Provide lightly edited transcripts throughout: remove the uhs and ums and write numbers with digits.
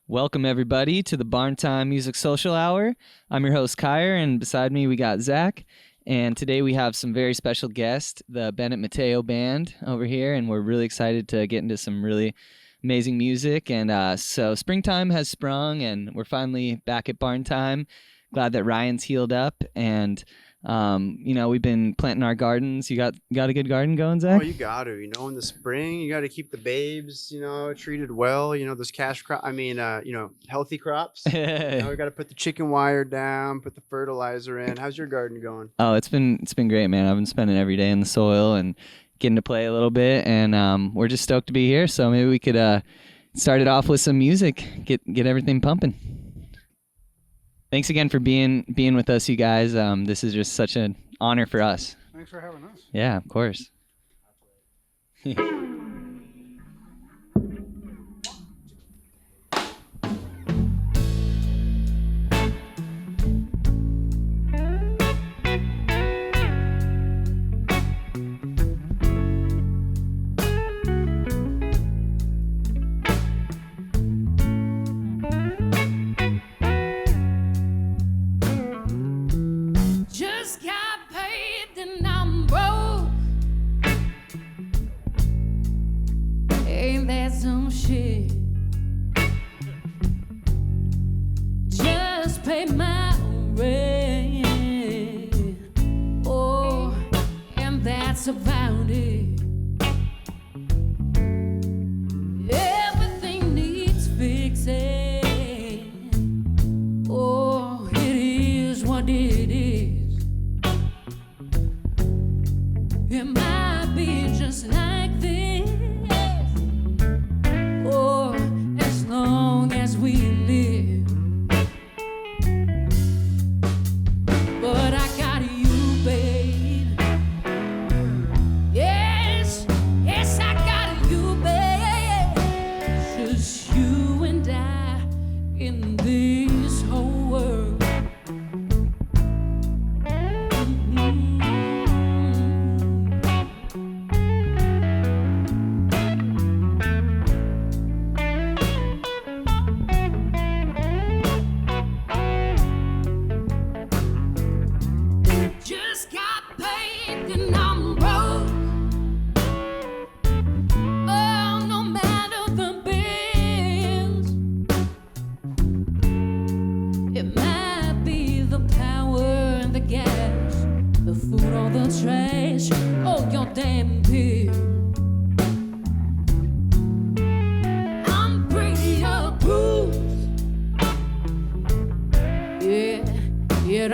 Welcome, everybody, to the Barn Time Music Social Hour. I'm your host, Kyer, and beside me we got Zach. And today we have some very special guests, the Bennett Matteo Band over here, and we're really excited to get into some really amazing music. And so springtime has sprung, and we're finally back at Barn Time. Glad that Ryan's healed up, and we've been planting our gardens. You got a good garden going, Zach? Oh, you got to. In the spring, you got to keep the babes, treated well. Those healthy crops. We got to put the chicken wire down, put the fertilizer in. How's your garden going? Oh, it's been great, man. I've been spending every day in the soil and getting to play a little bit, and we're just stoked to be here. So maybe we could start it off with some music, get everything pumping. Thanks again for being with us, you guys. This is just such an honor for us. Thanks for having us. Yeah, of course. About it, everything needs fixing. Oh, it is what it is. It might be just like this. Oh, as long as we live. But I got you, babe.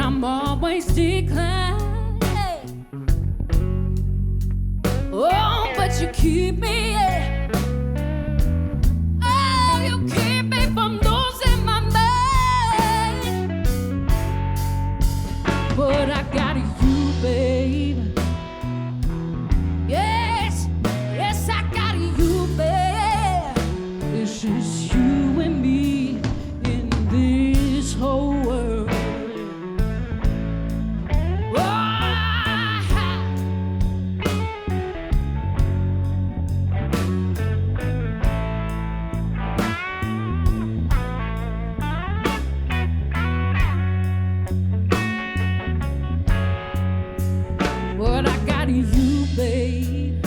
I'm always declined. Oh, but you keep me. Oh, you keep me from losing my mind. But I got you, babe. Yes, I got you, babe. It's just you and me in this whole world. You, babe.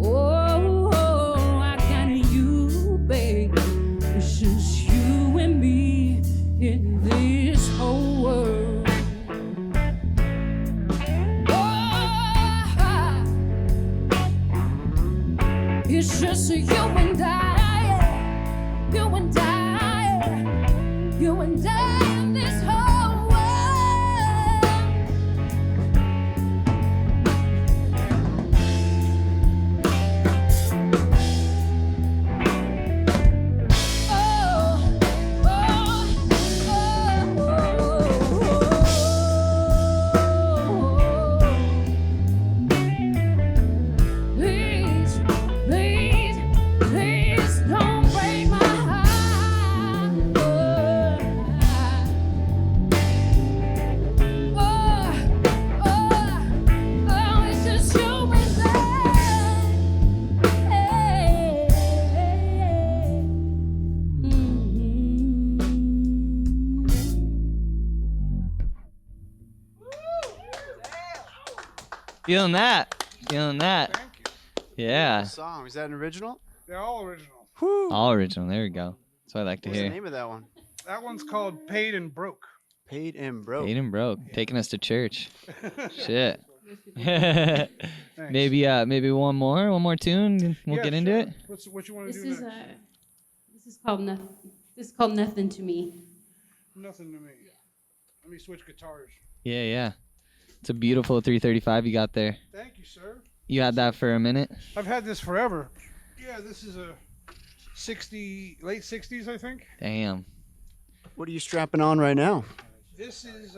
Oh, I got you, Feeling that. Feeling that. Thank you. Yeah. Song. Is that an original? They're all original. Whew. All original. There we go. That's what I like to What's the hear. name of that one? That one's called Paid and Broke. Paid and Broke. Paid and broke. Taking us to church. Shit. Thanks. maybe one more tune. And we'll Yeah, get into sure. it. What you want to This do is next? this is called nothing. This is called Nothing to Me. Nothing to me. Let me switch guitars. Yeah. It's a beautiful 335 you got there. Thank you, sir. You had that for a minute. I've had this forever. Yeah, this is a late 60s, I think. Damn. What are you strapping on right now? This is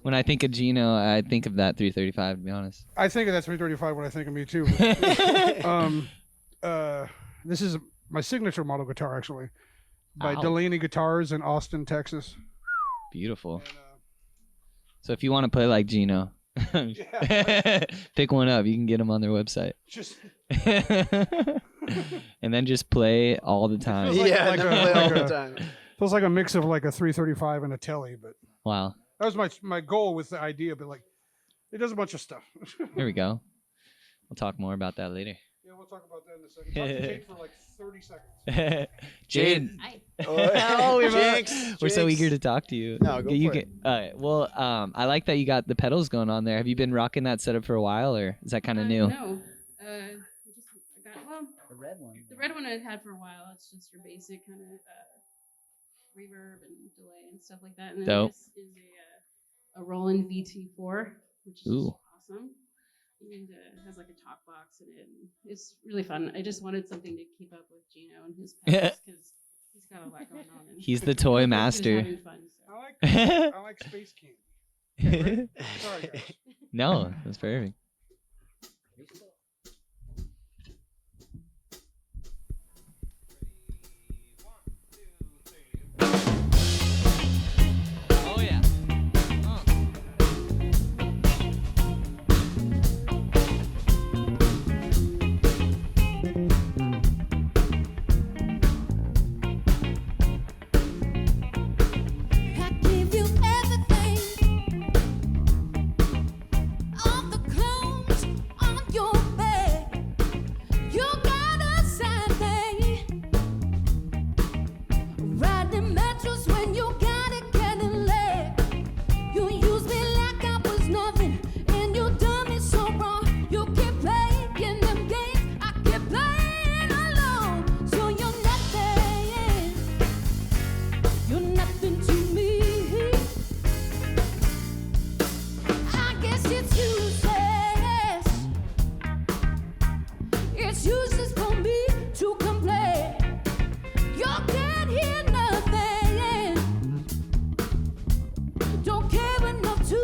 When I think of Gino, I think of that 335. To be honest. I think of that 335 when I think of me too. This is my signature model guitar, actually, by Ow. Delaney Guitars in Austin, Texas. Beautiful. And, So if you want to play like Gino, pick one up. You can get them on their website. just And then just play all the time. Feels like- yeah, like never a- play all like the a- time. feels like a mix of like a 335 and a Telly, but Wow. that was my goal with the idea. But like, it does a bunch of stuff. Here we go. We'll talk more about that later. Yeah, we'll talk about that in a second. Talk to Jade for like 30 seconds. Jade, I, Oh, Jinx, we're so Jinx. eager to talk to you. No, go you for it. All right. Well, I like that you got the pedals going on there. Have you been rocking that setup for a while, or is that kind of new? No. I got The red one. the red one I've had for a while. It's just your basic kind of reverb and delay and stuff like that. And then Dope. this is a Roland VT4, which is Ooh. awesome. And has like a talk box in it. And it's really fun. I just wanted something to keep up with Gino and his pedals because he's got a lot going on. And He's the toy just master. having fun, so. I like Space Candy. Sorry, guys. No, that's perfect. Oh yeah. I give you everything, all the clothes on your back. You got a side thing, riding metros when you got a Cadillac. You use me like I was nothing, and you done me so wrong. You keep playing them games, I keep playing alone. So you're nothing. You're nothing to me. I guess it's useless. It's useless for me to complain. You can't hear nothing. Don't care enough to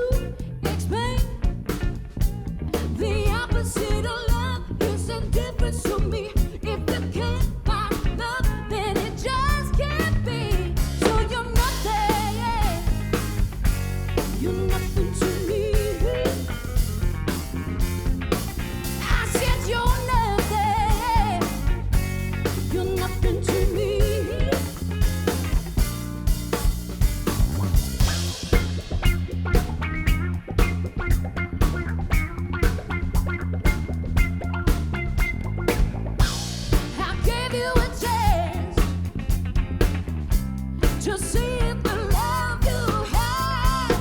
explain. The opposite of love is indifference to me. If you can't find love, then it just can't be. So you're nothing. You're nothing to me. I said you're nothing. You're nothing to me. I gave you a chance to see if the love you had,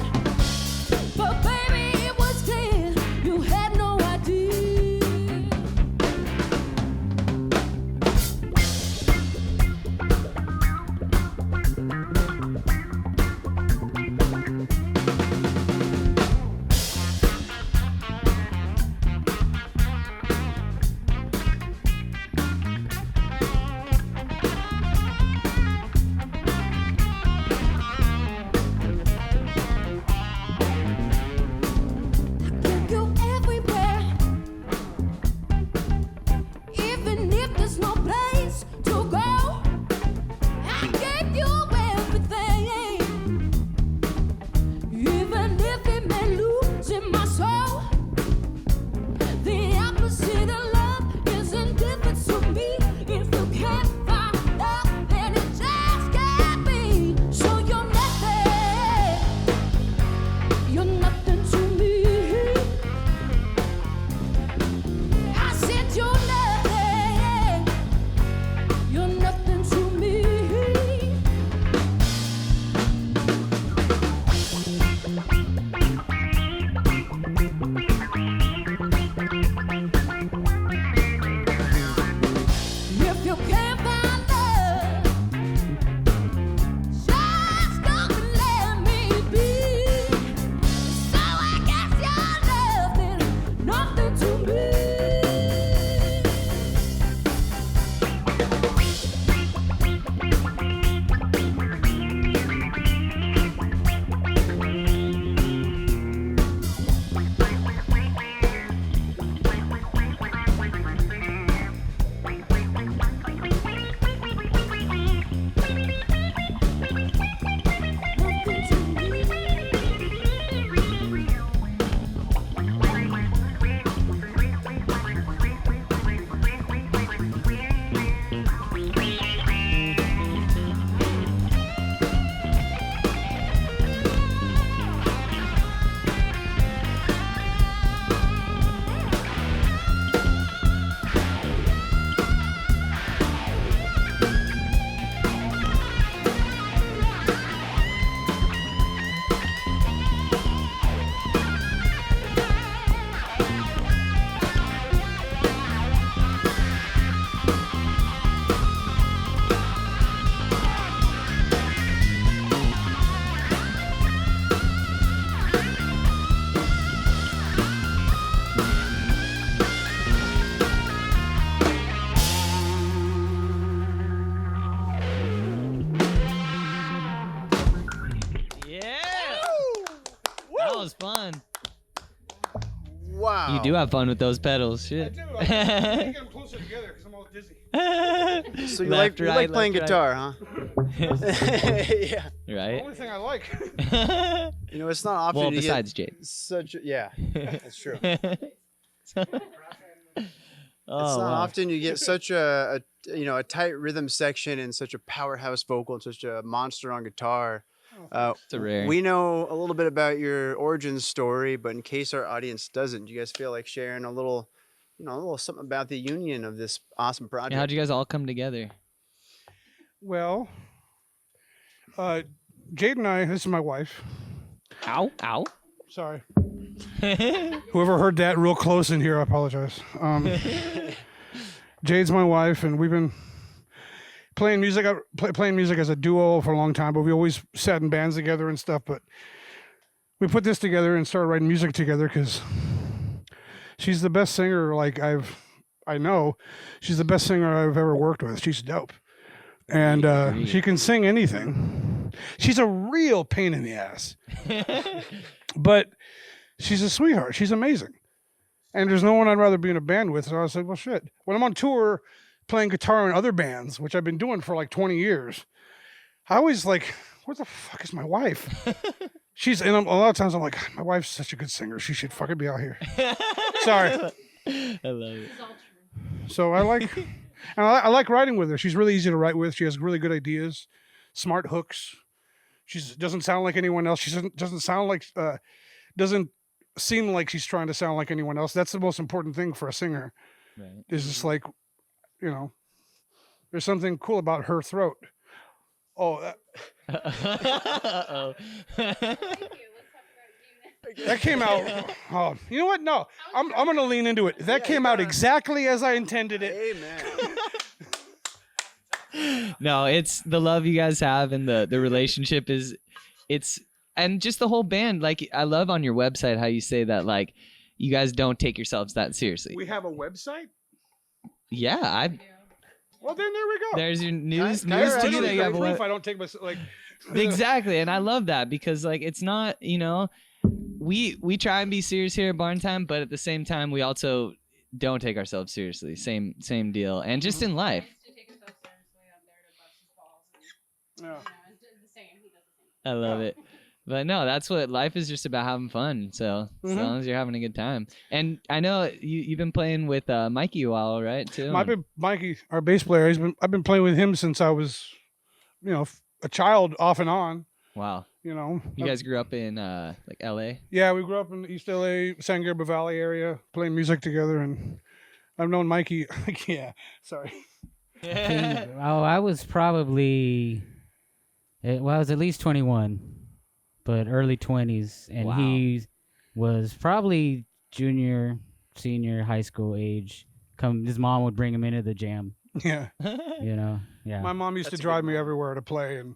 but baby, it was clear you had no idea. Wow. You do have fun with those pedals. I Shit. do. I get them closer together because I'm all dizzy. So you Left, like right, playing left, guitar, huh? Yeah. The Right? only thing I like. You know, it's not often Well, to besides get Jade. such. Yeah, that's true. Oh, It's not wow. often you get such a a tight rhythm section and such a powerhouse vocal and such a monster on guitar. It's a rare. We know a little bit about your origin story, but in case our audience doesn't, do you guys feel like sharing a little, a little something about the union of this awesome project? Yeah, how'd you guys all come together? Well, Jade and I, this is my wife. Ow, ow. Sorry. Whoever heard that real close in here, I apologize. Jade's my wife, and we've been playing music as a duo for a long time, but we always sat in bands together and stuff. But we put this together and started writing music together because she's the best singer I know. She's the best singer I've ever worked with. She's dope. And she can sing anything. She's a real pain in the ass. But she's a sweetheart. She's amazing. And there's no one I'd rather be in a band with. So I said, well, shit. When I'm on tour playing guitar in other bands, which I've been doing for like 20 years, I always like, where the fuck is my wife? And a lot of times I'm like, my wife's such a good singer. She should fucking be out here. Sorry. I love it. It's all true. So I like writing with her. She's really easy to write with. She has really good ideas, smart hooks. She doesn't sound like anyone else. She doesn't seem like she's trying to sound like anyone else. That's the most important thing for a singer. Right. Is just like, there's something cool about her throat. Oh, Uh-oh. that came out. Oh, you know what? No, I'm going to lean into it. That came out exactly as I intended it. Amen. No, it's the love you guys have and the relationship and just the whole band. Like, I love on your website how you say that, like, you guys don't take yourselves that seriously. We have a website? Yeah, Well, then there we go. there's your news to Kyra, you that you have a If I don't take my, like... Exactly, and I love that because, like, it's not, we try and be serious here at Barn Time, but at the same time we also don't take ourselves seriously. Same deal, and just in life. To take himself seriously, I'm there to bust his balls. And, Yeah. it's the same. He does the same. I love it. But no, that's what life is, just about having fun. So as long as you're having a good time. And I know you've been playing with Mikey a while, right? Too. Mikey, our bass player, I've been playing with him since I was, a child, off and on. Wow. You guys grew up in like L.A. Yeah, we grew up in East LA, San Gabriel Valley area, playing music together, and I've known Mikey. Yeah, sorry. I was probably, I was at least 21, but early 20s, and Wow. he was probably junior, senior, high school age. His mom would bring him into the jam. Yeah, Yeah. my mom used That's to a drive good me mom. everywhere to play, and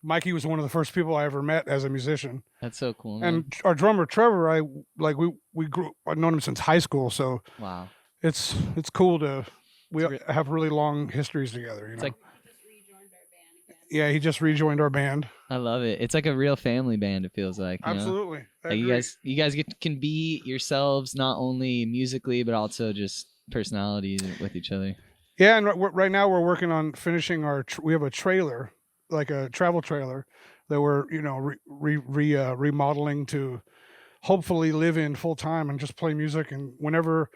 Mikey was one of the first people I ever met as a musician. That's so cool, man. And our drummer Trevor, I've known him since high school, so Wow. it's cool to It's have really long histories together. It's like, Just rejoined our band again. yeah, he just rejoined our band. I love it. It's like a real family band. It feels like. Absolutely, I Like, agree. you guys can be yourselves, not only musically but also just personalities with each other. Yeah, and right now we're working on finishing we have a trailer, like a travel trailer, that we're remodeling to hopefully live in full time and just play music. And whenever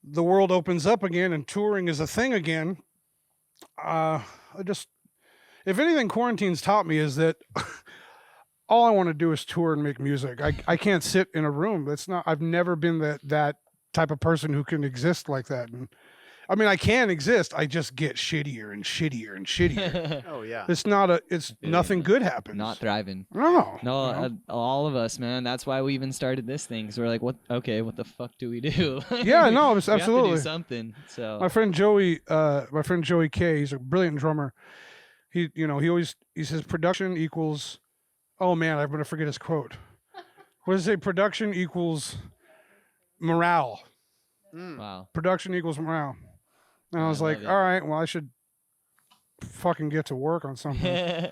the world opens up again and touring is a thing again, if anything, quarantine's taught me is that all I want to do is tour and make music. I can't sit in a room. I've never been that type of person who can exist like that. And I mean, I can exist. I just get shittier and shittier and shittier. Oh yeah. Nothing good happens. Not thriving. No. No, all of us, man. That's why we even started this thing. Because we're like, what the fuck do we do? Yeah, no, it's We have to absolutely. do something. So My friend Joey K, he's a brilliant drummer. He says production equals, oh man, I'm going to forget his quote. What does it say? Production equals morale. wow. Production equals morale. And I was I like, love it. all right, well, I should fucking get to work on something.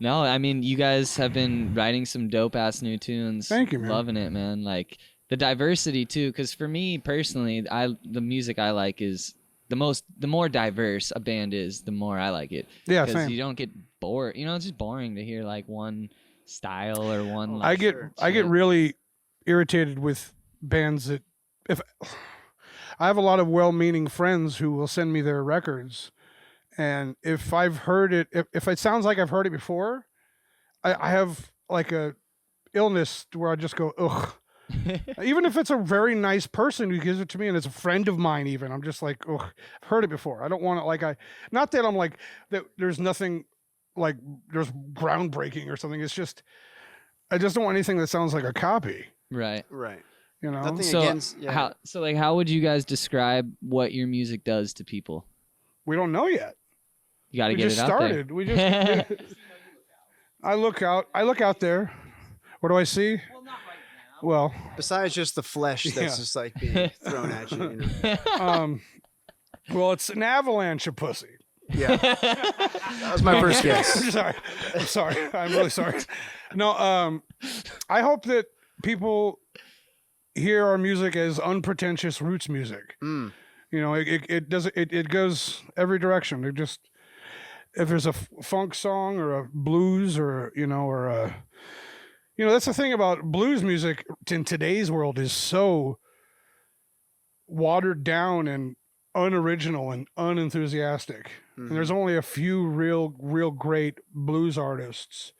No, I mean, you guys have been writing some dope ass new tunes. Thank you, man. Loving it, man. Like the diversity too, because for me personally, the music I like is the more diverse a band is, the more I like it. Yeah, Because same. you don't get bored. You know, it's just boring to hear like one style or one. I Like, get really irritated with bands that if I have a lot of well-meaning friends who will send me their records, and if I've heard it, if it sounds like I've heard it before, I have like a illness where I just go ugh. Even if it's a very nice person who gives it to me and it's a friend of mine, even I'm just like ugh, I've heard it before. I don't want it. Not that I'm like that. There's nothing like there's groundbreaking or something. It's just I just don't want anything that sounds like a copy. right. Right. You know. Nothing So against. Yeah. how would you guys describe what your music does to people? We don't know yet. You got to We get just it out started. We just. I look out there. What do I see? Well, Besides just the flesh that's Yeah. just like being thrown at you. You know? well, it's an avalanche of pussy. Yeah. That was my first guess. I'm sorry. I'm really sorry. No, I hope that people hear our music as unpretentious roots music. Mm. You know, it goes every direction. It just if there's a funk song or a blues or that's the thing about blues music in today's world is so watered down and unoriginal and unenthusiastic. Mm-hmm. And there's only a few real great blues artists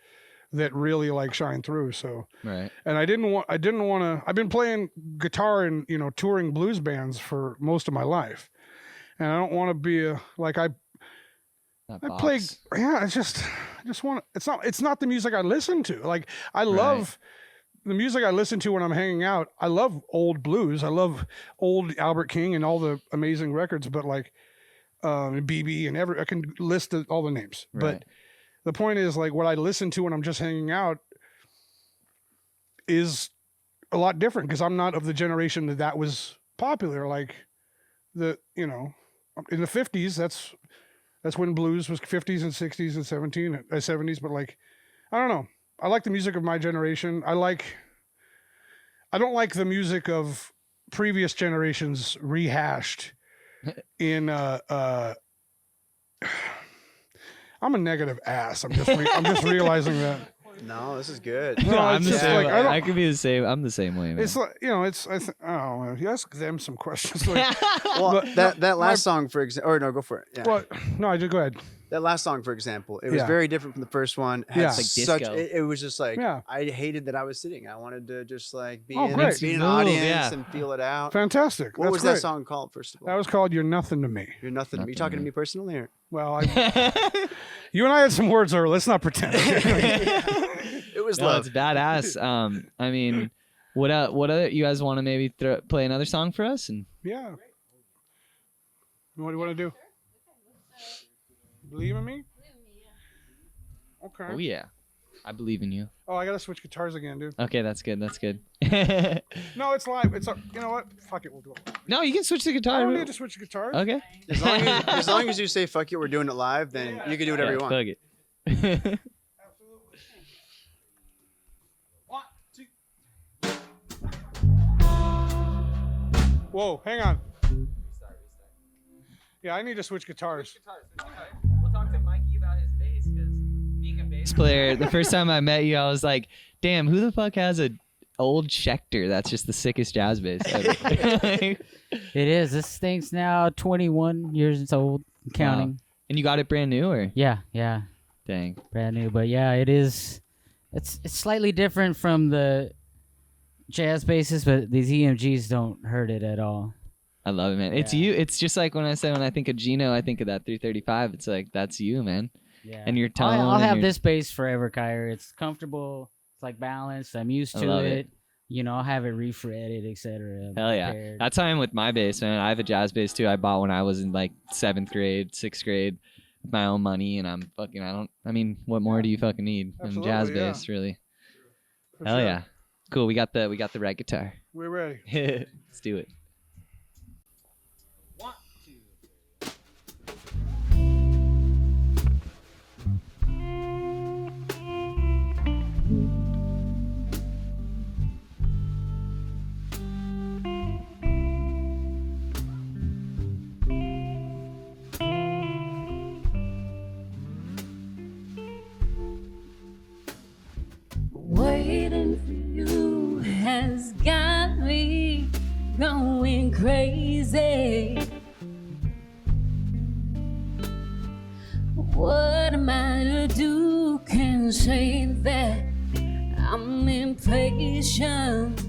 that really like shine through. So, Right. and I didn't want to, I've been playing guitar in, touring blues bands for most of my life. And I don't want to be I play, I just want to, it's not the music I listen to. Like I love the music I listen to when I'm hanging out. I love old blues. I love old Albert King and all the amazing records, but like BB and I can list all the names. Right. But the point is like what I listen to when I'm just hanging out is a lot different because I'm not of the generation that was popular. Like in the 50s, that's when blues was 50s and 60s and 70s. But like, I don't know. I like the music of my generation. I don't like the music of previous generations rehashed in, I'm a negative ass. I'm just realizing that. No, this is good. No, I'm it's the just same. like, I could be the same. I'm the same way, man. It's like, you ask them some questions. Like, Well, But that last song, for example, or no, go for it. Yeah. well, no, I just go ahead. That last song, for example, it was Yeah. very different from the first one. Had Yeah. It's like such, disco. it was just like, Yeah. I hated that I was sitting. I wanted to just like be Oh, in, great. be in an Move, audience yeah. and feel it out. Fantastic. What That's was great. that song called, first of all? That was called "You're Nothing to Me." You're nothing. Are you talking to me personally? Or? Well, you and I had some words earlier. Let's not pretend. It was No, love. it's badass. I mean, what other you guys want to maybe play another song for us? And Yeah. What do you want to do? Believe in me? Okay. oh yeah, I believe in you. Oh, I gotta switch guitars again, dude. Okay, that's good. That's good. No, it's live. You know what? Fuck it, we'll do it. No, you can switch the I guitar. don't need to switch guitars. Okay. As long as you say "fuck it," we're doing it live, then you can do whatever you want. Plug it. Absolutely. 1, 2. Whoa, hang on. Yeah, I need to switch guitars. We'll talk to Mikey about his bass because being a bass player, the first time I met you, I was like, "Damn, who the fuck has a old Schecter? That's just the sickest jazz bass ever." It is. This thing's now 21 years old, and counting. Wow. And you got it brand new, or Yeah, dang? brand new. But yeah, it is. It's slightly different from the jazz basses, but these EMGs don't hurt it at all. I love it, man. It's Yeah. you. It's just like when I think of Gino, I think of that 335. It's like that's you, man. Yeah. And your tone. I'll and have your- this bass forever, Kyrie. It's comfortable. It's like balanced. I'm used I to love it. it. You know, I'll have it refretted, etc. Hell yeah. That's how I am with my bass, man. I have a jazz bass too. I bought when I was in like 7th grade, 6th grade with my own money, and what more do you fucking need than Absolutely, jazz yeah. bass, really? For Hell sure. yeah. Cool. We got the right guitar. We're ready. Let's do it. 1, 2. What am I to do? Can't say that I'm impatient.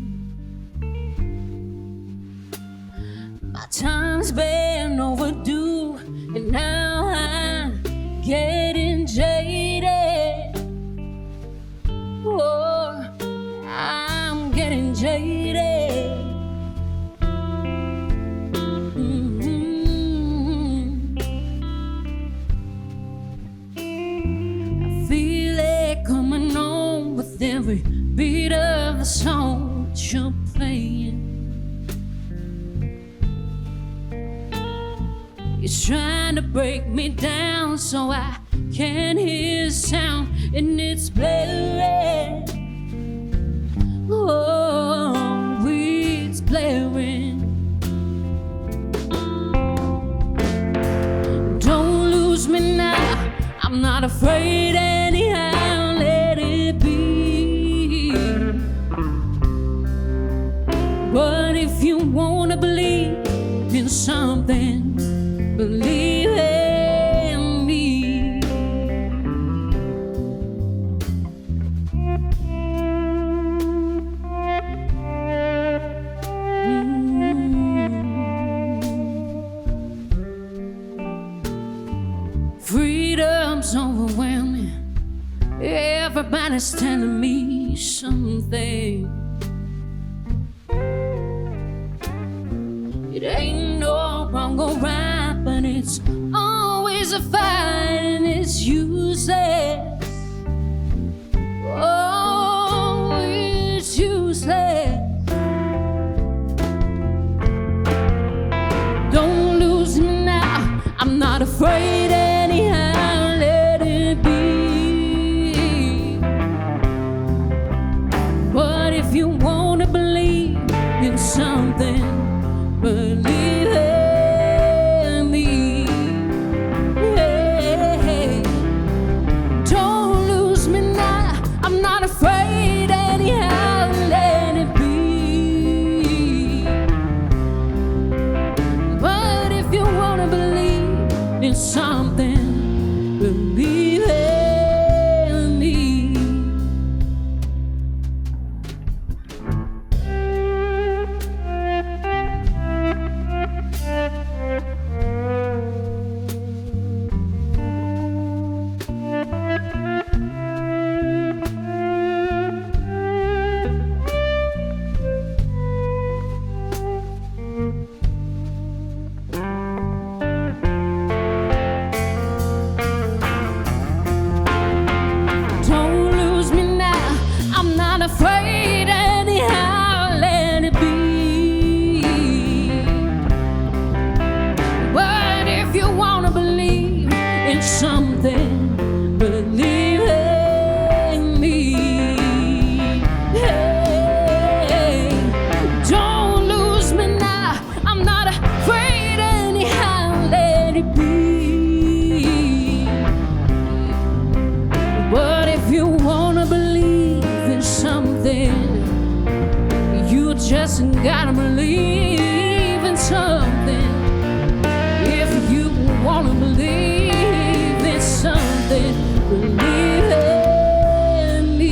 My time's been overdue, and now I'm getting jaded. Oh, I'm getting jaded. I feel it coming on with every beat of the song that you're playing. It's trying to break me down so I can't hear sound, and it's blaring. Oh, it's blaring. Don't lose me now, I'm not afraid anyhow, let it be. But if you wanna believe in something, believe in me. Freedom's overwhelming. Everybody's telling me something. It ain't no wrong or right, but it's always a fight and it's useless. Oh, it's useless. Don't lose me now, I'm not afraid anyhow, let it be. But if you wanna believe in something, believe in me. Hey, don't lose me now, I'm not afraid anyhow, let it be. But if you wanna believe in something, believe in me. Don't lose me now, I'm not afraid anyhow, let it be. But if you wanna believe in something, believe in me. Hey, don't lose me now, I'm not afraid anyhow, let it be. But if you wanna believe in something, you just gotta believe in something. If you wanna believe in something, believe in me.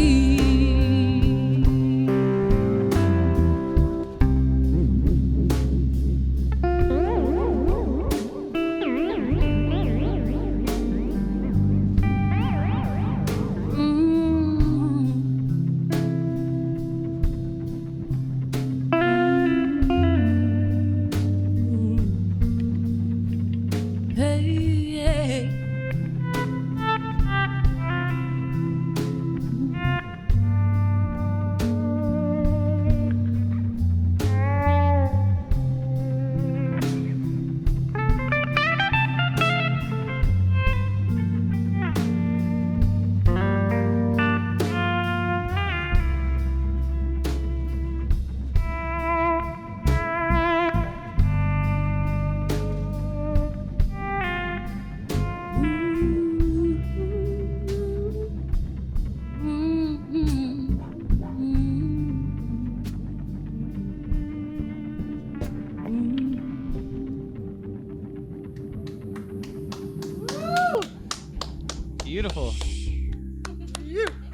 Beautiful.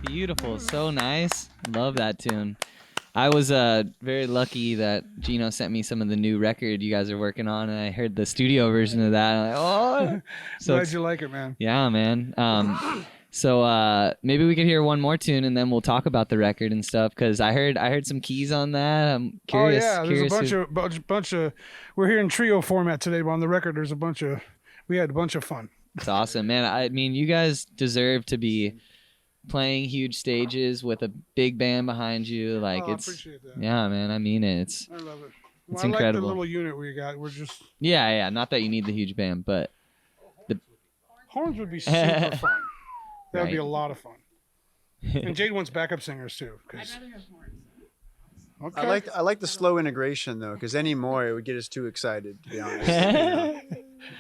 Beautiful. So nice. Love that tune. I was very lucky that Gino sent me some of the new record you guys are working on, and I heard the studio version of that. I'm like, oh. So Glad you like it, man. yeah, man. So maybe we could hear one more tune, and then we'll talk about the record and stuff. Because I heard some keys on that. I'm curious. Oh yeah, there's curious a bunch of. We're here in trio format today, but on the record, there's a bunch of. We had a bunch of fun. It's awesome, man. I mean, you guys deserve to be playing huge stages with a big band behind you. Like I it's appreciate that. yeah, man. I mean it. I love it. Well, It's I like incredible. the little unit we got. We're just yeah. Not that you need the huge band, but horns would be super fun. That would be Right. a lot of fun. And Jade wants backup singers too. I'd 'Cause- rather have horns. okay. I like the slow integration though, because any more it would get us too excited. To be honest, you know?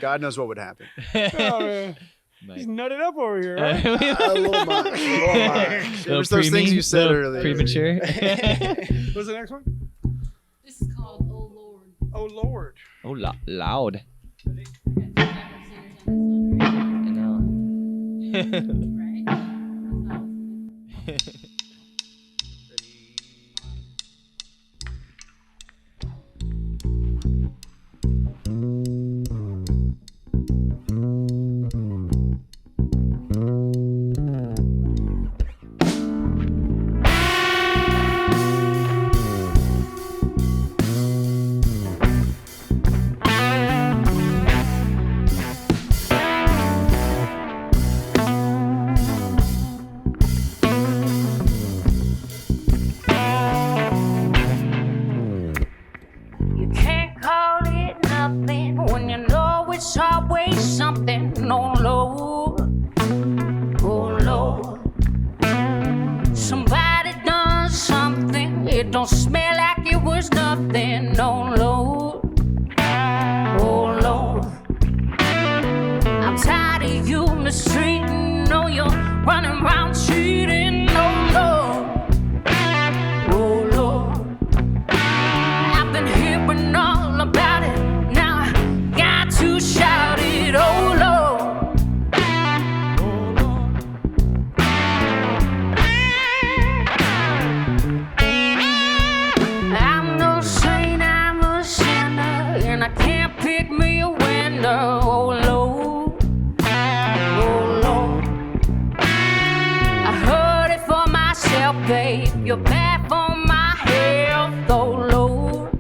God knows what would happen. Oh, man. Mike. He's nutted up over here. Right? A little much. It was those things you said earlier. Premature. What's the next one? This is called Oh Lord. Oh Lord. Oh, loud. I got two backup singers on this one, I know. right? You can't call it nothing when you know it's always something. Oh Lord, oh Lord. Somebody done something. It don't smell like it was nothing. Oh Lord, oh Lord. I'm tired of you mistreating. No, you're running around cheating. Oh Lord, oh Lord. I've been hearing all about it. Now I got to shout it. Oh Lord, oh Lord. I'm no saint, I'm a sinner, and I can't pick me a winner. Oh Lord, oh Lord. I heard it for myself, babe. You're bad for my health. Oh Lord.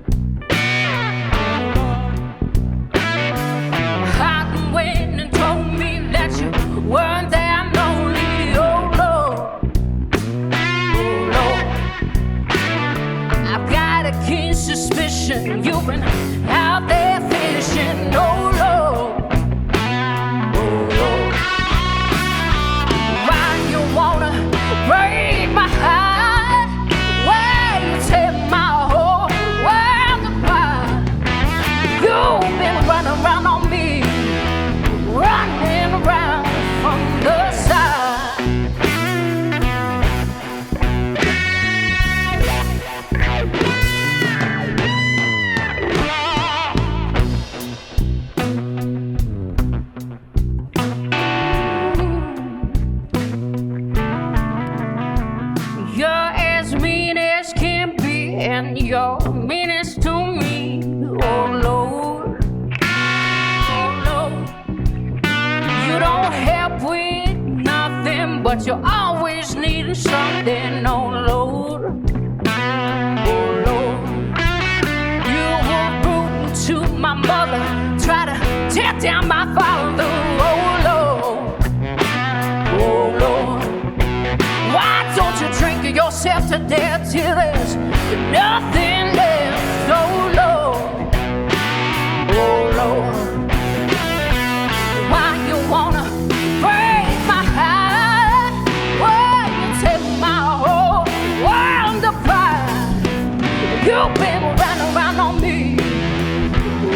Heart went and told me that you weren't there lonely. Oh Lord, oh Lord. I've got a keen suspicion you've been out there fishing. Oh Lord, oh Lord. Why you wanna break my heart? Why you take my whole world apart? You've been running around on me, running around from the side. You're as mean as can be, and you're meanest to me. Oh Lord, oh Lord. You don't help with nothing, but you're always needing something. Oh Lord, oh Lord. You were brutal to my mother, try to tear down my father. Oh Lord, oh Lord. Why don't you drink yourself to death till there's nothing left? Oh Lord, oh Lord. Why you wanna break my heart? Why you take my whole world apart? You've been running around on me,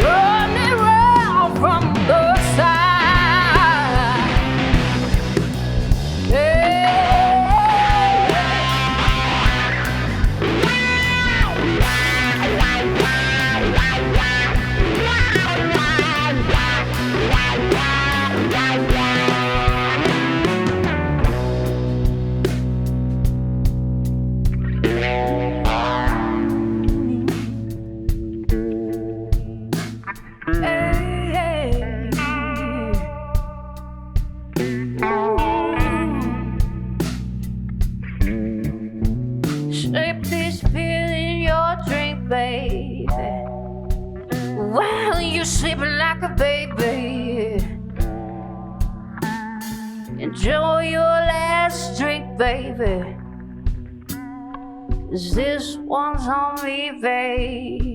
running around from the side. Enjoy your last drink, baby. 'Cause this one's on me, babe.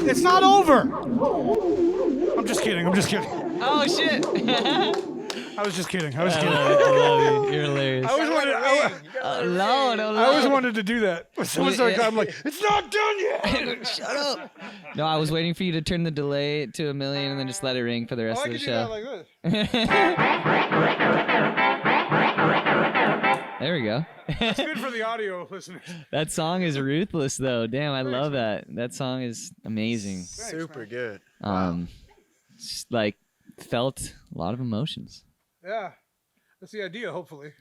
It's not over. I'm just kidding. Oh shit! I was just kidding. I love you. You're hilarious. I always wanted. No. I always wanted to do that. I'm like, it's not done yet. Shut up. No, I was waiting for you to turn the delay to 1,000,000 and then just let it ring for the rest I of the could do that show. like this. There we go. It's good for the audio listeners. That song is ruthless, though. Damn, I love that. That song is amazing. Super good. Just, like, felt a lot of emotions. Yeah, that's the idea. Hopefully,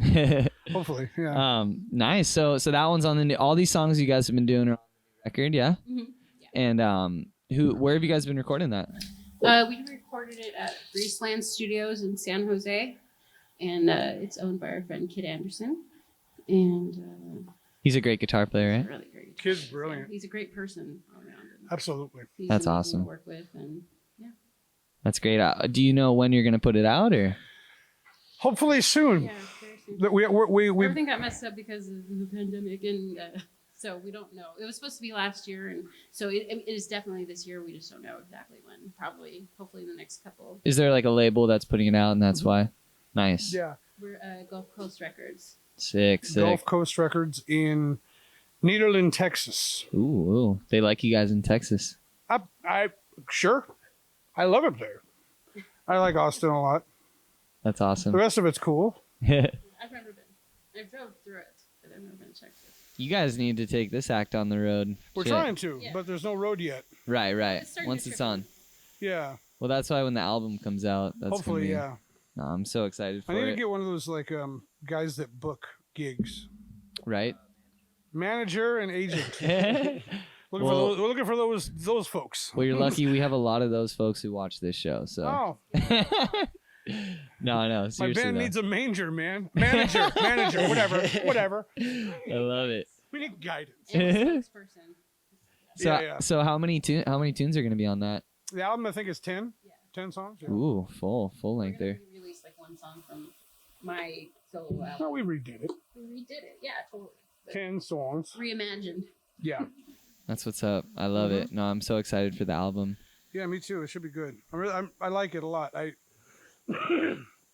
hopefully, yeah. Nice. So that one's on the new. All these songs you guys have been doing are on the new record, yeah. Yeah. And where have you guys been recording that? We recorded it at Greaseland Studios in San Jose, and it's owned by our friend Kid Anderson. And He's a great guitar player, he's right? a really great. Kid's brilliant. He's a great person all around. And Absolutely. he's That's amazing awesome. to work with, and That's great. Do you know when you're gonna put it out, or? Hopefully soon. yeah, very soon. That we Everything got messed up because of the pandemic, and so we don't know. It was supposed to be last year, and so it is definitely this year. We just don't know exactly when. Probably, hopefully, in the next couple. Is there like a label that's putting it out, and that's why? Nice. yeah. We're Gulf Coast Records. Sick. Gulf Coast Records in Nederland, Texas. Ooh, they like you guys in Texas. I sure. I love it there. I like Austin a lot. That's The awesome. rest of it's cool. I've never been. I drove through it, but I've never been to Texas. You guys need to take this act on the road. We're Shit. trying to, Yeah. but there's no road yet. Right. It's starting Once to it's trickle. on. Yeah. Well, that's why when the album comes out, that's Hopefully, gonna be, yeah. No, I'm so excited for I need to it. get one of those like guys that book gigs. Right? Manager and agent. We're looking for those folks. Well, you're lucky. We have a lot of those folks who watch this show. So. Oh, No. my Seriously, band though. needs a manger, man. Manager, whatever. I love it. We need guidance. And a spokesperson. So, Yeah. so how many tunes are going to be on that? The album, I think, is 10. Yeah. 10 songs. Yeah. Ooh, full We're length gonna there. release like one song from my solo No, album. we redid it. We redid it. Yeah, totally. But 10 songs. reimagined. Yeah. That's what's up. I love it. No, I'm so excited for the album. Yeah, me too. It should be good. I like it a lot.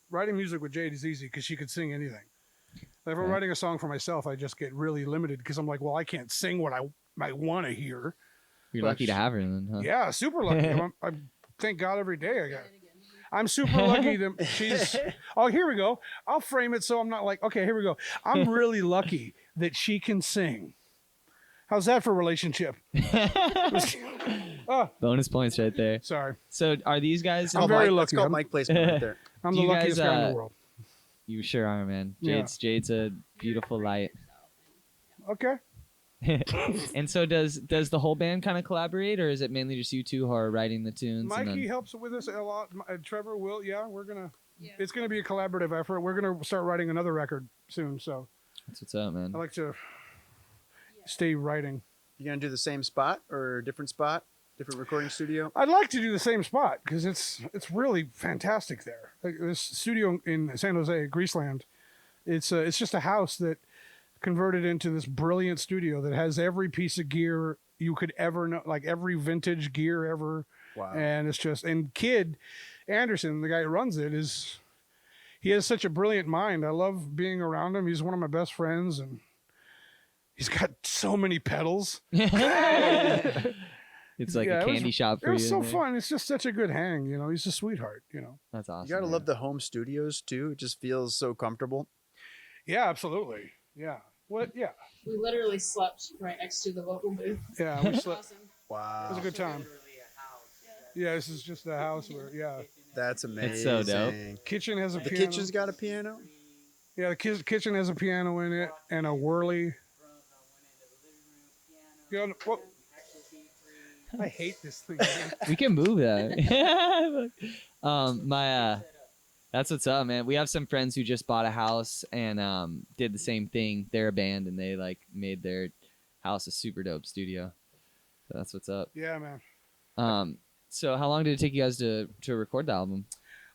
Writing music with Jade is easy because she could sing anything. If I'm Right. writing a song for myself, I just get really limited because I'm like, well, I can't sing what I want to hear. You're But lucky to have her then, huh? Yeah, super lucky. I thank God every day I got. I'm super lucky that she's. Oh, here we go. I'll frame it so I'm not like, okay, here we go. I'm really lucky that she can sing. How's that for relationship? Oh, Bonus points right there. sorry. So are these guys? I'm very lucky. That's called mic placement right there. I'm Do the you luckiest guys, guy in the world. You sure are, man. Yeah. Jade's a beautiful light. Okay. And so does the whole band kind of collaborate, or is it mainly just you two who are writing the tunes? Mikey helps with us a lot. Trevor will. Yeah, we're gonna. Yeah. It's gonna be a collaborative effort. We're gonna start writing another record soon. So That's what's up, man. I like to stay writing. You gonna do the same spot or different spot, different recording studio? I'd like to do the same spot because it's really fantastic there. Like this studio in San Jose, Greaseland. It's just a house that converted into this brilliant studio that has every piece of gear you could ever know, like every vintage gear ever. Wow. And it's just, and Kid Anderson, the guy who runs it, he has such a brilliant mind. I love being around him. He's one of my best friends, and he's got so many pedals. It's like Yeah, a candy shop for It you. was so in there. fun. It's just such a good hang. You know, he's a sweetheart. You know. That's awesome. You gotta man. love the home studios too. It just feels so comfortable. Yeah, absolutely. Yeah. What? Yeah. We literally slept right next to the vocal booth. Yeah. We It was slept. awesome. It was Wow, a good time. Yeah, this is just a house where, yeah. that's amazing. It's so dope. Kitchen has a The piano. kitchen's got a piano. Yeah, the kitchen has a piano in it and a whirly. You know, what? I hate this thing. Man. We can move that. That's what's up, man. We have some friends who just bought a house and did the same thing. They're a band and they like made their house a super dope studio. So that's what's up. Yeah, man. So how long did it take you guys to record the album?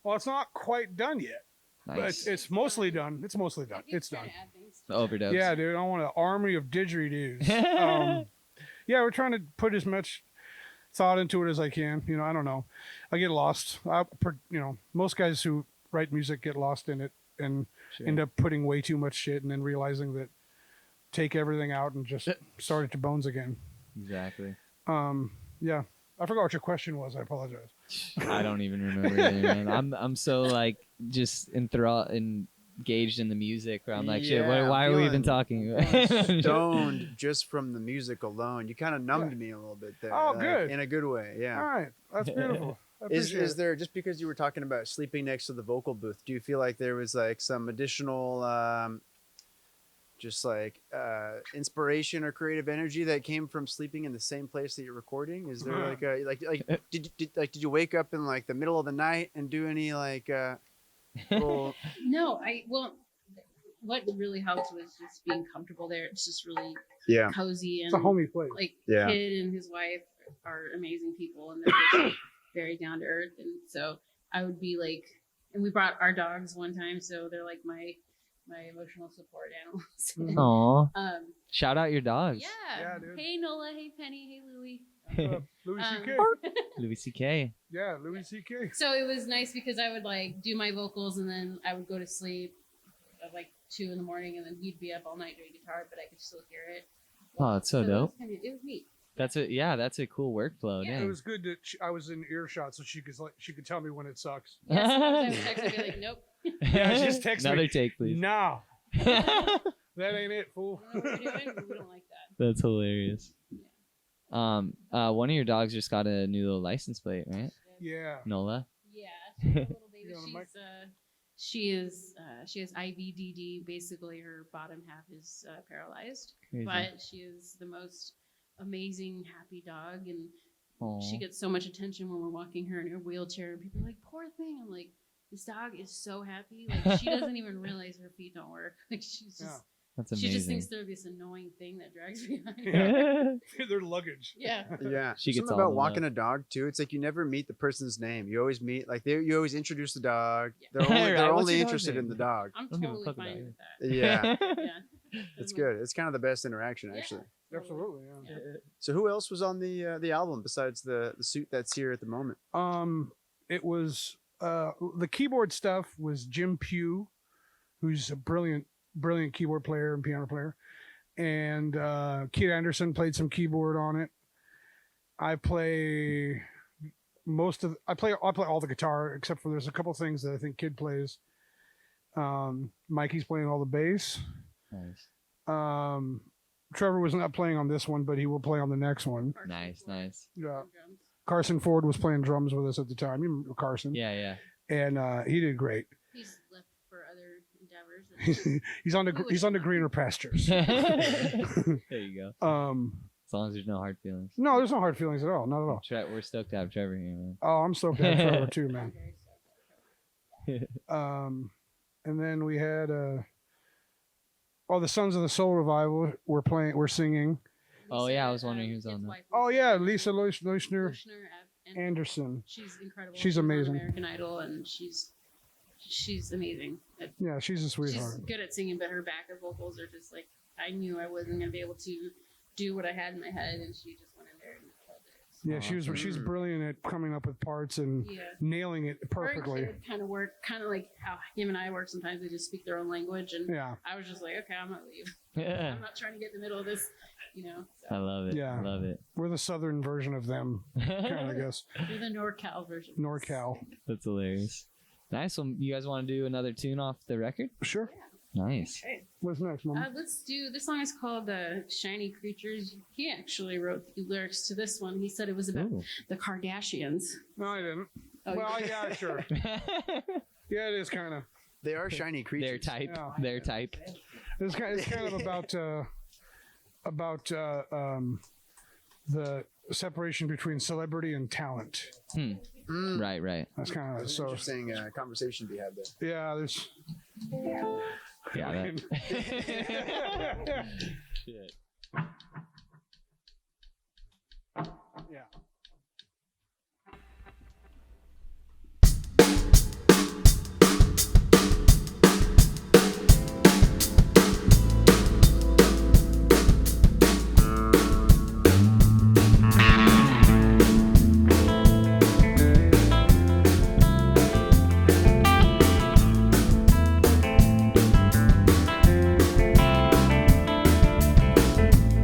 Well, it's not quite done yet, but Nice. it's mostly done. It's mostly done. He's It's trying done. to add things. The overdubs. Yeah, dude. I want an army of didgeridoos. Yeah, we're trying to put as much thought into it as I can. You know, I don't know. I get lost. Most guys who write music get lost in it and Sure. end up putting way too much shit and then realizing that take everything out and just start at the bones again. Exactly. Yeah. I forgot what your question was. I apologize. I don't even remember either, man. I'm so like just engaged in the music where I'm like, shit, Yeah, why are we even feeling talking? Stoned just from the music alone. You kind of numbed me a little bit there. Oh, like, good. In a good way. Yeah. All right. That's beautiful. I Is appreciate it. there, just because you were talking about sleeping next to the vocal booth, do you feel like there was like some additional inspiration or creative energy that came from sleeping in the same place that you're recording? Is there like a did you wake up in like the middle of the night and do any like little No, what really helped was just being comfortable there. It's just really yeah cozy It's a and homey place. like Yeah. Kid and his wife are amazing people and they're just very down to earth. And so I would be like, and we brought our dogs one time, so they're like my emotional support animals. Aw. Shout out your dogs. Yeah, dude. Hey Nola, hey Penny, hey Louie. Louis C.K. Louis C.K. Yeah, Louis C.K. So it was nice because I would like do my vocals and then I would go to sleep at like 2 a.m. and then he'd be up all night doing guitar, but I could still hear it. Oh, that's so dope. It was neat. That's a cool workflow. Yeah. It Dang. was good that I was in earshot, so she could tell me when it sucks. Yeah, sometimes I would text and be like, nope. Yeah, just text Another me. take, please. No, that ain't it, fool. I don't know what we're doing, but we don't like that. That's hilarious. One of your dogs just got a new little license plate, right? Yeah. Nola. Yeah, she's a little baby. You on the mic? She has IVDD. Basically, her bottom half is paralyzed, Crazy. but she is the most amazing, happy dog, and Aw. she gets so much attention when we're walking her in her wheelchair, and people are like, "Poor thing." I'm like, "This dog is so happy. Like she doesn't even realize her feet don't work. Like she's just." Yeah. That's She amazing. just thinks they're this annoying thing that drags behind her. Yeah. Their luggage. Yeah. Yeah, She gets something all about the walking love. a dog too. It's like you never meet the person's name. You always meet like you always introduce the dog. Yeah. They're only, Right, they're what's only your dog's interested name? in the dog. I'm Don't give a totally fuck about fine it. with that. Yeah, Yeah. it's good. It's kind of the best interaction Yeah. actually. Absolutely. Yeah. Yeah. So who else was on the album besides the suit that's here at the moment? It was the keyboard stuff was Jim Pugh, who's a brilliant keyboard player and piano player, and Kid Anderson played some keyboard on it. I play I play all the guitar except for there's a couple things that I think Kid plays. Mikey's playing all the bass. Nice. Trevor was not playing on this one, but he will play on the next one. Nice. Yeah. Drums. Carson Ford was playing drums with us at the time. You remember Carson? Yeah. and he did great. He's left for other endeavors. He's on the greener pastures. There you go. As long as there's no hard feelings. No, there's no hard feelings at all. Not at all. We're stoked to have Trevor here, man. Oh, I'm stoked to have Trevor too, man. And then we had the Sons of the Soul Revival were singing. Oh yeah, I was wondering who's on that. Oh yeah, Lisa Leusner Anderson. She's incredible. She's amazing. On American Idol, and she's amazing. Yeah, she's a She's sweetheart. good at singing, but her backup vocals are just like, I knew I wasn't gonna be able to do what I had in my head, and she just went in there and killed it. Yeah, she's brilliant at coming up with parts and nailing it perfectly. Her kind of work, kind of like how him and I work. Sometimes they just speak their own language, and Yeah. I was just like, okay, I'm gonna leave. Yeah. I'm not trying to get in the middle of this, So. I love it. Yeah. I love it. We're the southern version of them, kind of, I guess. You're the NorCal version. NorCal. That's hilarious. Nice. Well, you guys want to do another tune off the record? Sure. Nice. Okay. What's next, Mom? Let's do, this song is called Shiny Creatures. He actually wrote the lyrics to this one. He said it was about Ooh. the Kardashians. No, I didn't. Oh, you Well, did? yeah, sure. Yeah, it is kind of. They are shiny creatures. Their type. Yeah. Their type. It's kind of about the separation between celebrity and talent. Right. That's kind of so. Interesting conversation to be had there. Yeah, there's. Yeah. That. Shit. Yeah.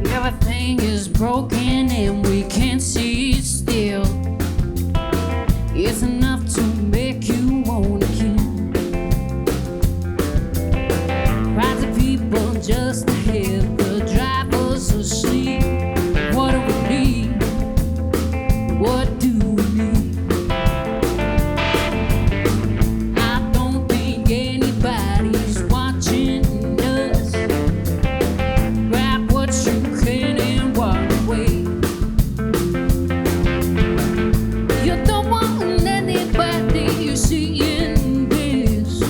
Everything is broken and we can't see it still. It's enough to make you wanna kill. Crowds of people just ahead, the drivers asleep. What do we need? What do we need? I don't think anybody's watching us. Grab what you can and walk away. You don't want anybody seeing this.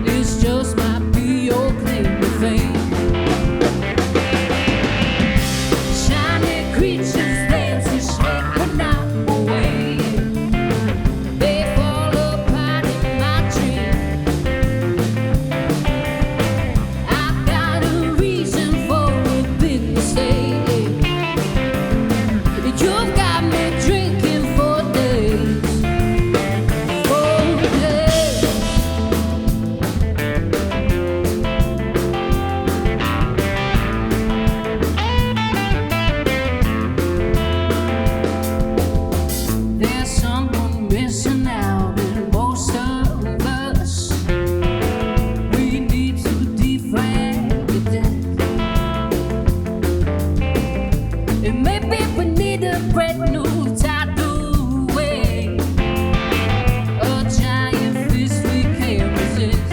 It's just might be your claim to fame. Shiny creatures dance and shake but not away. They fall apart in my dream. I've got a reason for a big mistake. You've got me drinking for days. For days. There's someone missing out in most of us. We need to defrag it. And maybe we need a brand new tattoo way. A giant fist we can't resist.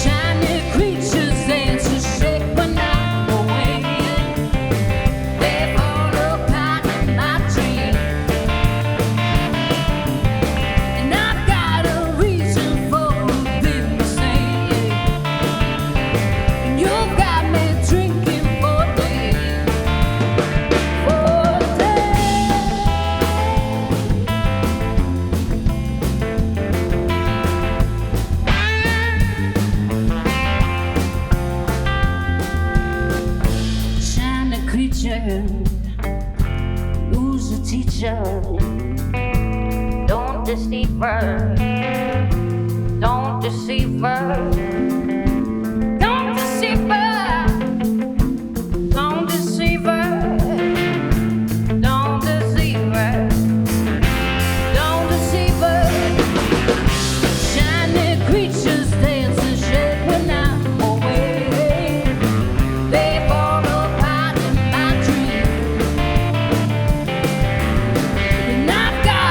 Shiny creatures dance and shake but not away. They fall apart in my dream. And I've got a reason for a big mistake. And you've got me drinking for days. For days. Shiny creature, lose a teacher. Don't deceive her. Don't deceive her. Don't deceive her. Don't deceive her. Don't deceive her. Don't deceive her. Shiny creatures dance and shake when I'm away. They fall apart in my dream. And I've got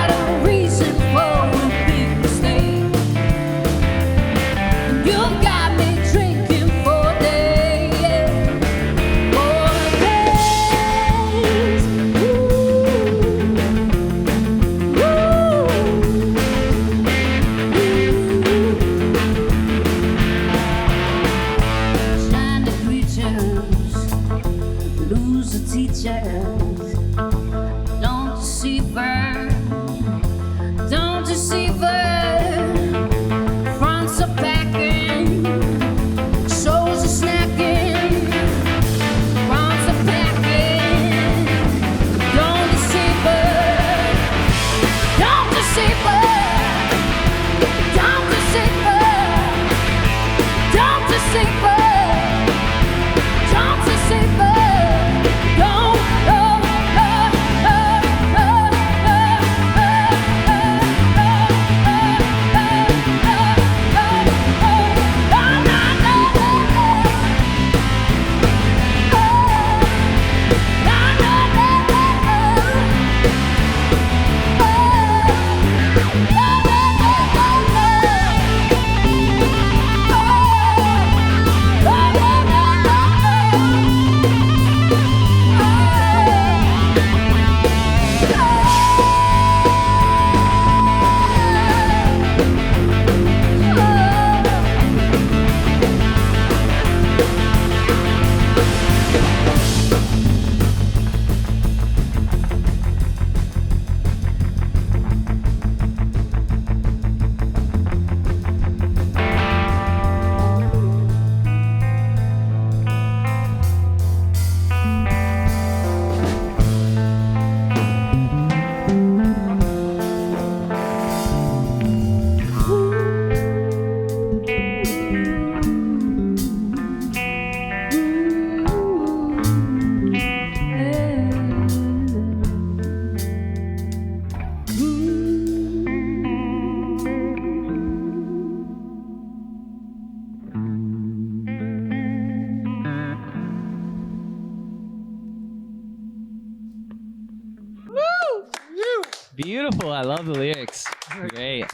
beautiful. I love the lyrics. Great.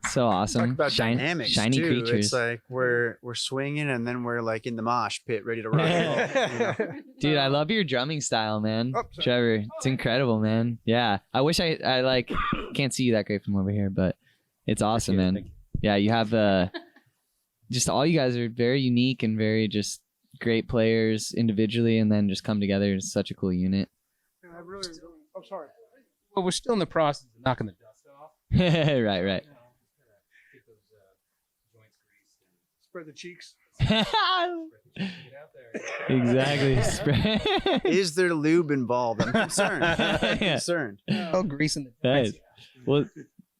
So awesome. Talk about dynamics shiny too. creatures. It's like we're swinging and then we're like in the mosh pit ready to rock and roll. You know? Dude, I love your drumming style, man. Oh, sorry. Trevor, it's incredible, man. Yeah. I wish I like can't see you that great from over here, but it's awesome, Thank you, man. thank you. Yeah, you have just all you guys are very unique and very just great players individually and then just come together as such a cool unit. Yeah, I really. I'm sorry. Well, we're still in the process of knocking the dust off. Right. Get those joints greased and Spread the cheeks. get out there. Exactly. Spread- Is there lube involved? I'm concerned. I'm Yeah. concerned. Oh, greasing the Nice. joints. Well,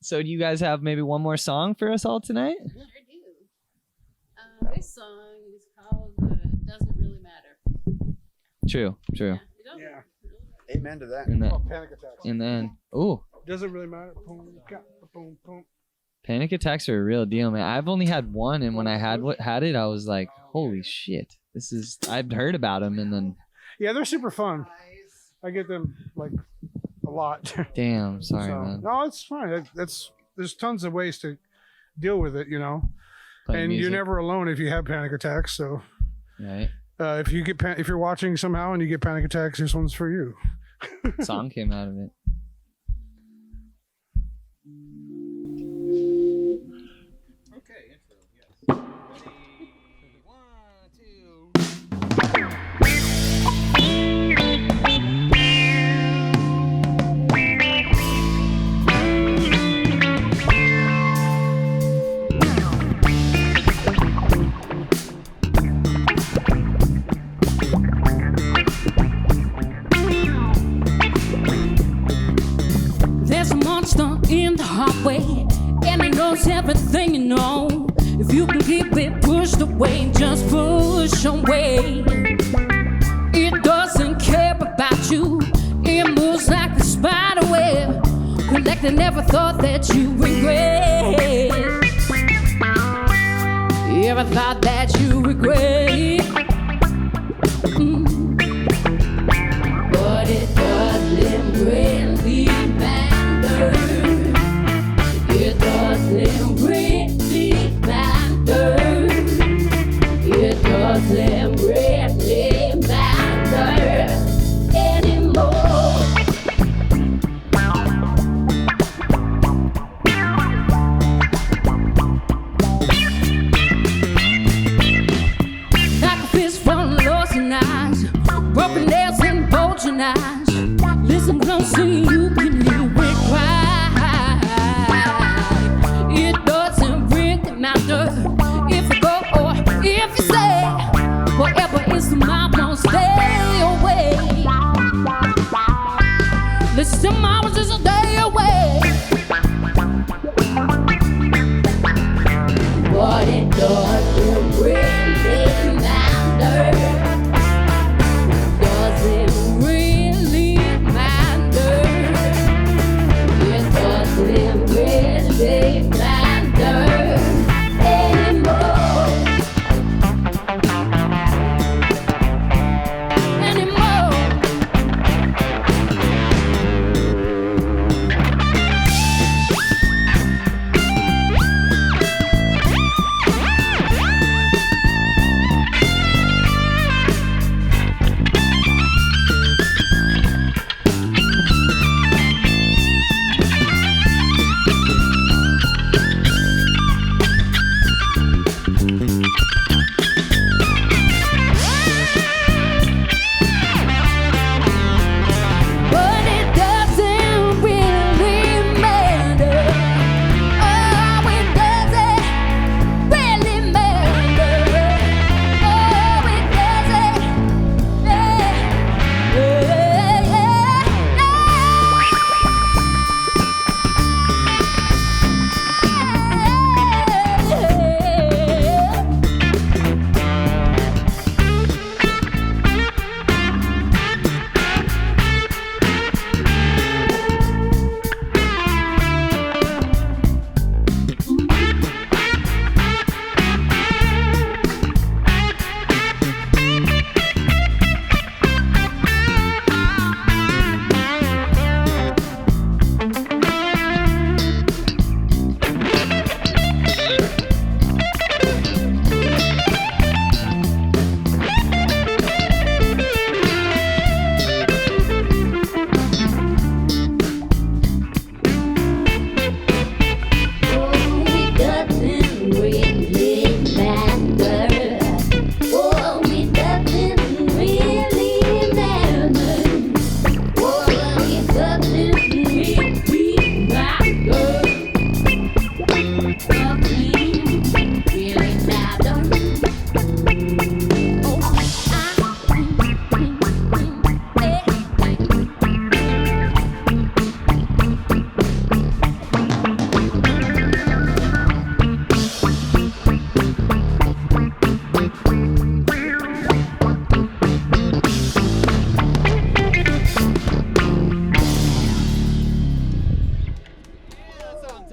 so do you guys have maybe one more song for us all tonight? Sure do. This song is called Doesn't Really Matter. True. Yeah, it doesn't Yeah. really matter. Amen to that. And then, Oh, panic attacks. and then, ooh, Doesn't really matter. Boom, boom, boom. panic attacks are a real deal, man. I've only had one, and when I had it, I was like, holy shit, I've heard about them, and then, Yeah, they're super fun. I get them like a lot. damn, sorry, So, man. no, it's fine. There's tons of ways to deal with it, Playing and music, you're never alone if you have panic attacks. So right? if you're watching somehow and you get panic attacks, this one's for you. Song came out of it. Okay, intro, yes. Ready? 1, 2. There's a monster in the hallway, and it knows everything you know. If you can keep it pushed away, just push away. It doesn't care about you. It moves like a spider web, collecting every thought that you regret. Every thought that you regret. But it doesn't really matter. It doesn't really matter. It doesn't really matter anymore. Like a fist full of losing eyes, broken nails and bulging eyes. Listen closely, you can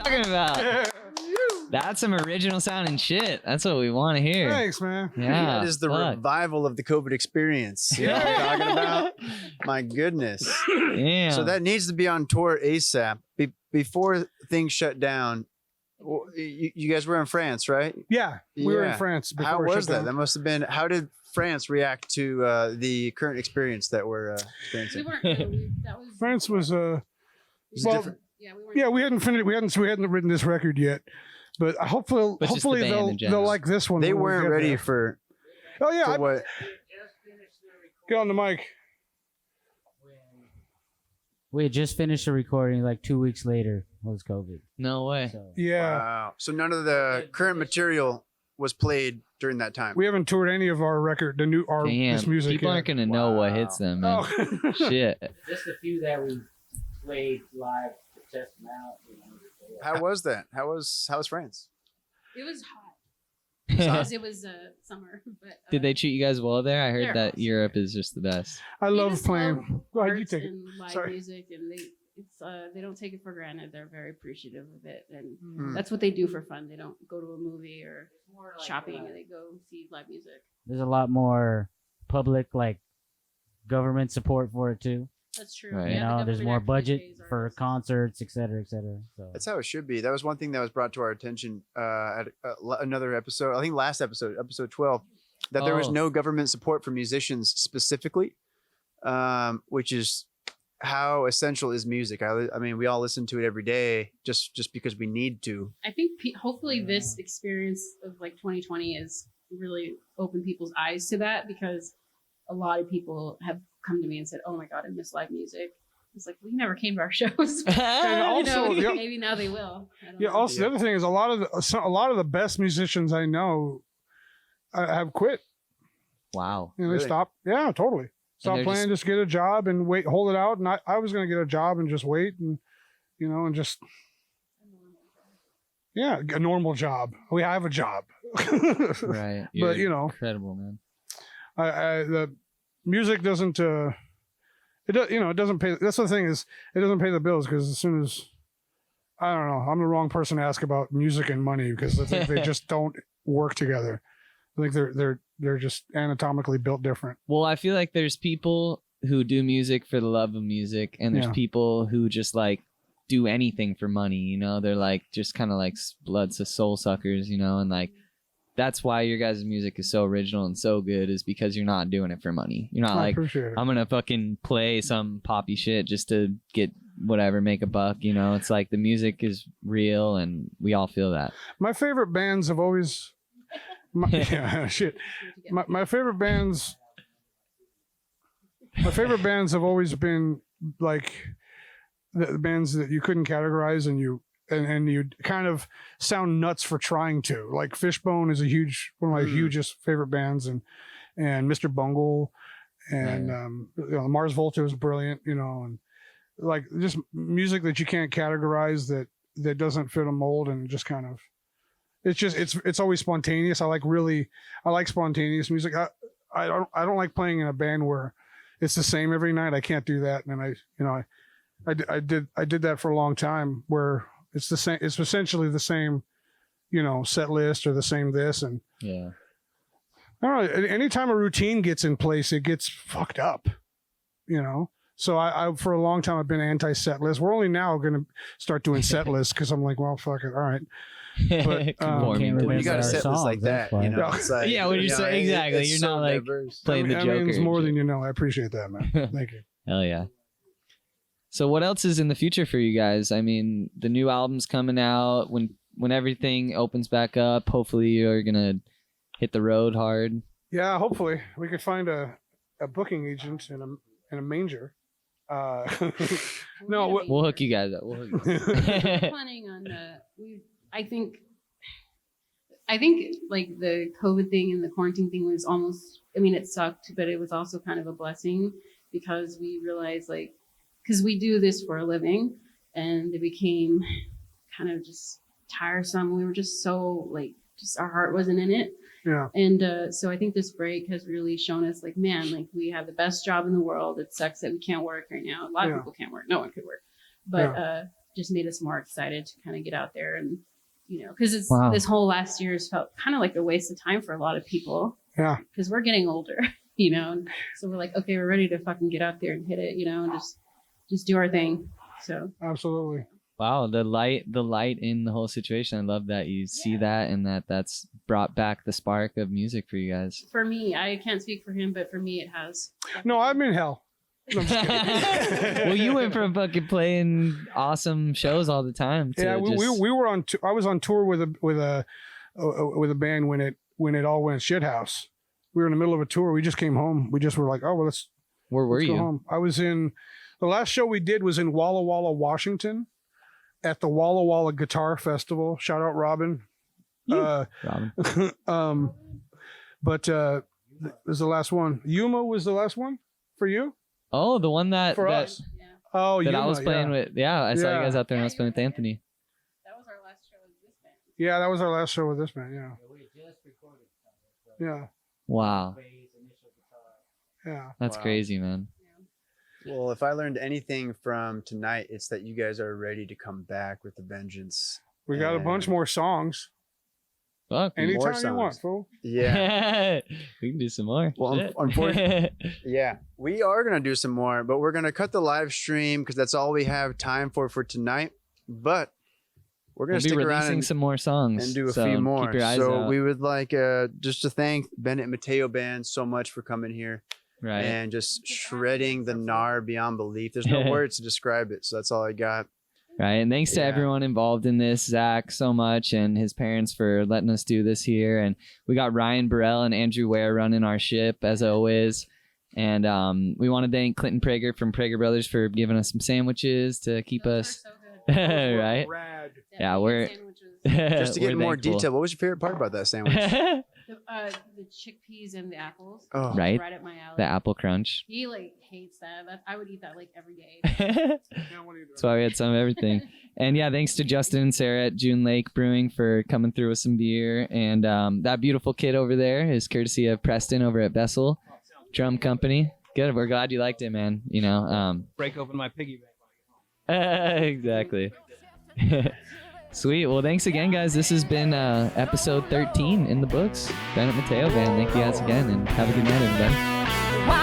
talking about. That's some original sounding shit. That's what we want to hear. Thanks, man. Yeah. That is the fuck. revival of the COVID experience. You know what I'm talking about? My goodness. Damn. So that needs to be on tour ASAP. Before things shut down, you guys were in France, right? Yeah, we were in Yeah. France. Before How it shut was that? down. That must have been, how did France react to the current experience that we're We experiencing? weren't. That was. France was Was it well, different? Yeah, we weren't. yeah, we hadn't finished. We hadn't written this record yet, but hopefully, But just the band in they'll general. like this one. They when we weren't get ready there. for Oh yeah, what? get on the mic. We had just finished the recording. Like 2 weeks later was COVID. No way. So Yeah, Wow. So none of the current material was played during that time. we haven't toured any of our record, Damn. this music. People yet. aren't gonna know what Wow. hits them, man. Oh. Shit. just a few that we played live to test them out. How was that? How was France? It was hot Did because it was summer. But they treat you guys well there? I heard They're that awesome. Europe is just the best. I They love just playing. love Go ahead, you arts take it. and live Sorry. music, and they don't take it for granted. They're very appreciative of it, and Mm. that's what they do for fun. They don't go to a movie or shopping. They go see live music. There's a lot more public, like, government support for it too. That's true. Right. You Yeah, the know, there's government more actually budget pays for artists. concerts, et cetera, et cetera. So That's how it should be. That was one thing that was brought to our attention at another episode. I think last episode, episode 12, that there was Oh. no government support for musicians specifically, which is how essential is music. I mean, we all listen to it every day just because we need to. I think hopefully this experience of like 2020 has really opened people's eyes to that, because a lot of people have come to me and said, "Oh my God, I miss live music." It's like, we never came to our shows. And also, you know, the- maybe now they will. I don't Yeah. know. Also, the other thing is a lot of the best musicians I know have quit. Wow. You know, Really? they stop. Yeah, totally. Stop they're playing, just get a job and wait, hold it out. And I was going to get a job and just wait and, you know, and just, yeah, a normal job. We have a job. Right. But, You're you know, incredible, man. the music doesn't, it does, you know, it doesn't pay. That's the thing is, it doesn't pay the bills because as soon as, I don't know, I'm the wrong person to ask about music and money because I think they just don't work together. I think they're just anatomically built different. Well, I feel like there's people who do music for the love of music, and there's Yeah. people who just like do anything for money, you know? They're like just kind of like soul suckers, you know? And like that's why your guys' music is so original and so good, is because you're not doing it for money. You're not I like, appreciate it. I'm gonna fucking play some poppy shit just to get whatever, make a buck, you know? It's like the music is real and we all feel that. My favorite bands have always, yeah, shit. My favorite bands, have always been like the bands that you couldn't categorize and you kind of sound nuts for trying to. Like Fishbone is one of my hugest favorite bands, and Mr. Bungle, and you know, Mars Volta was brilliant, you know, and like just music that you can't categorize that doesn't fit a mold, and just kind of. It's always spontaneous. I like spontaneous music. I don't like playing in a band where it's the same every night. I can't do that. And I did that for a long time where it's the same. It's essentially the same, you know, set list or the same this. And Yeah. I don't know. Anytime a routine gets in place, it gets fucked up, you know? So I for a long time, I've been anti set list. We're only now going to start doing set lists because I'm like, well, fuck it. All right. But, Conforming can't to When the you got to our set this like songs, that, that's why. you know, Yeah. it's like, Yeah, when you you know, say- exactly, it's you're so not like diverse. playing the I Joker. mean, it's and more shit. than you know. I appreciate that, man. Thank you. Hell yeah. So what else is in the future for you guys? I mean, the new album's coming out. When everything opens back up, hopefully you're gonna hit the road hard. Yeah, hopefully we could find a booking agent in a manger. No, We'll hook you guys up. We'll hook you We're up. planning on I think like the COVID thing and the quarantine thing was almost, I mean, it sucked, but it was also kind of a blessing because we realized like, because we do this for a living and it became kind of just tiresome. We were just so like, just our heart wasn't in it. Yeah. And so I think this break has really shown us like, man, like we have the best job in the world. It sucks that we can't work right now. A lot of Yeah. people can't work. No one could work. But just made us more excited to kind of get out there and, you know, because it's Wow. this whole last year has felt kind of like a waste of time for a lot of people. Yeah. Because we're getting older, you know, and so we're like, okay, we're ready to fucking get out there and hit it, you know, and just do our thing. So Absolutely. Wow, the light in the whole situation. I love that you see that and that's brought back the spark of music for you guys. for me, I can't speak for him, but for me, it has. No, I'm in hell. No, I'm just kidding. Well, you went from fucking playing awesome shows all the time to Yeah, we were on. I was on tour with a band when it all went shithouse. We were in the middle of a tour. We just came home. We just were like, oh well, Where were let's go you? home. I was in the last show we did was in Walla Walla, Washington, at the Walla Walla Guitar Festival. Shout out Robin. Robin. But this is the last one. Yuma was the last one for you. Oh, the one that For that, us. Yeah, Oh, that Yuma, I was playing yeah. with. Yeah, I saw you Yeah. guys out there when I was playing with Anthony. that was our last show with this band. Yeah, that was our last show with this band. Yeah, We just recorded yeah, Wow, bass, initial guitar. yeah. that's Wow. crazy, man. Well, if I learned anything from tonight, it's that you guys are ready to come back with a vengeance. We got a bunch And- more songs. Fuck. Anytime you songs. want, fool. Yeah. We can do some more. Well, Shit. unfortunately- Yeah, we are going to do some more, but we're going to cut the live stream because that's all we have time for tonight. But we're going We'll to be stick around releasing and, some more songs and do a so few more. Keep your eyes So out. we would like just to thank Bennett Matteo Band so much for coming here Right. and just shredding the gnar beyond belief. There's no words to describe it, so that's all I got. Right. And thanks to Yeah. everyone involved in this, Zach so much, and his parents for letting us do this here. And we got Ryan Burrell and Andrew Ware running our ship, as always. And we want to thank Clinton Prager from Prager Brothers for giving us some sandwiches to keep us. So good. Right? Rad. Yeah, vegan we're- sandwiches. Just to get We're more thankful. detail, what was your favorite part about that sandwich? The chickpeas and the apples. Oh. Right. Right at my alley. The apple crunch. He like hates that. I would eat that like every day. That's why we had some of everything. And yeah, thanks to Justin and Sarah at June Lake Brewing for coming through with some beer. And that beautiful kid over there is courtesy of Preston over at Bessel Drum Company. Good. We're glad you liked it, man. You know, Break open my piggy bank. exactly. Sweet. Well, thanks again, guys. This has been episode 13 in the books. Bennett Matteo Band. Thank you guys again, and have a good night, everybody. Why